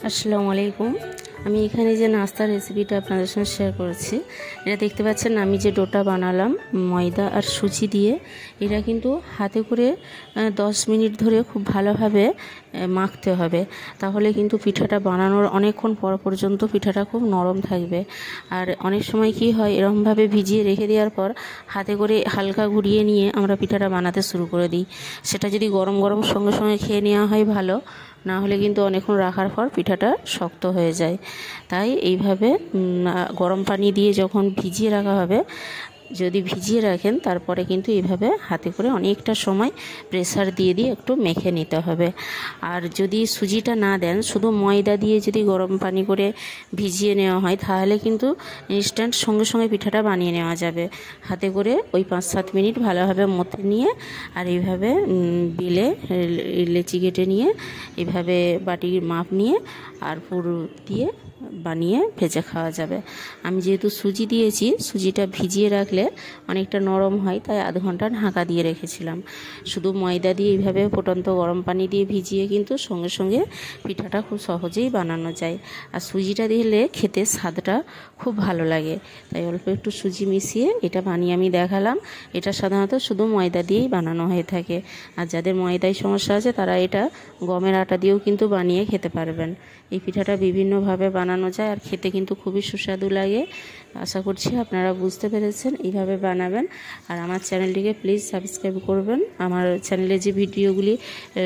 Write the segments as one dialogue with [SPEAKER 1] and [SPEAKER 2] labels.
[SPEAKER 1] আসসালামু আলাইকুম। আমি এখানে যে নাস্তার রেসিপিটা আপনাদের সঙ্গে শেয়ার করেছি, এটা দেখতে পাচ্ছেন আমি যে ডোটা বানালাম ময়দা আর সুজি দিয়ে, এটা কিন্তু হাতে করে 10 মিনিট ধরে খুব ভালোভাবে মাখতে হবে। তাহলে কিন্তু পিঠাটা বানানোর অনেকক্ষণ পর পর্যন্ত পিঠাটা খুব নরম থাকবে। আর অনেক সময় কি হয়, এরকমভাবে ভিজিয়ে রেখে দেওয়ার পর হাতে করে হালকা ঘুরিয়ে নিয়ে আমরা পিঠাটা বানাতে শুরু করে দিই। সেটা যদি গরম গরম সঙ্গে সঙ্গে খেয়ে নেওয়া হয় ভালো, না হলে কিন্তু অনেকক্ষণ রাখার পর পিঠাটা শক্ত হয়ে যায়। তাই এইভাবে গরম পানি দিয়ে যখন ভিজিয়ে রাখা হবে, যদি ভিজিয়ে রাখেন তারপরে কিন্তু এইভাবে হাতে করে অনেকটা সময় প্রেসার দিয়ে দিয়ে একটু মেখে নিতে হবে। আর যদি সুজিটা না দেন, শুধু ময়দা দিয়ে যদি গরম পানি করে ভিজিয়ে নেওয়া হয়, তাহলে কিন্তু ইনস্ট্যান্ট সঙ্গে সঙ্গে পিঠাটা বানিয়ে নেওয়া যাবে। হাতে করে ওই 5-7 মিনিট ভালোভাবে মথে নিয়ে আর এইভাবে বেলে লেচি কেটে নিয়ে এইভাবে বাটির মাপ নিয়ে আর পুর দিয়ে বানিয়ে ভেজে খাওয়া যাবে। আমি যেহেতু সুজি দিয়েছি, সুজিটা ভিজিয়ে রাখলে অনেকটা নরম হয়, তাই আধ ঘন্টা ঢাকা দিয়ে রেখেছিলাম। শুধু ময়দা দিয়ে এইভাবে ফুটন্ত গরম পানি দিয়ে ভিজিয়ে কিন্তু সঙ্গে সঙ্গে পিঠাটা খুব সহজেই বানানো যায়। আর সুজিটা দিলে খেতে স্বাদটা খুব ভালো লাগে, তাই অল্প একটু সুজি মিশিয়ে এটা বানিয়ে আমি দেখালাম। এটা সাধারণত শুধু ময়দা দিয়েই বানানো হয়ে থাকে। আর যাদের ময়দায় সমস্যা আছে তারা এটা গমের আটা দিয়েও কিন্তু বানিয়ে খেতে পারবেন। এই পিঠাটা বিভিন্নভাবে বানানো যায় আর খেতে কিন্তু খুবই সুস্বাদু লাগে। আশা করছি আপনারা বুঝতে পেরেছেন, এইভাবে বানাবেন। আর আমার চ্যানেলটিকে প্লিজ সাবস্ক্রাইব করবেন। আমার চ্যানেলে যে ভিডিওগুলি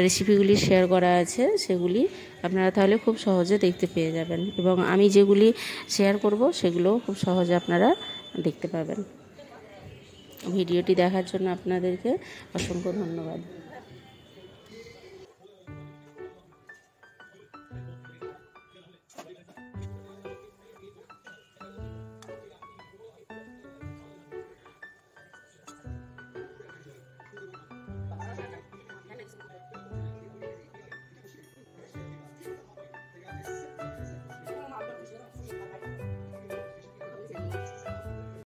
[SPEAKER 1] রেসিপিগুলি শেয়ার করা আছে সেগুলি আপনারা তাহলে খুব সহজে দেখতে পেয়ে যাবেন, এবং আমি যেগুলি শেয়ার করব সেগুলোও খুব সহজে আপনারা দেখতে পাবেন। ভিডিওটি দেখার জন্য আপনাদেরকে অসংখ্য ধন্যবাদ।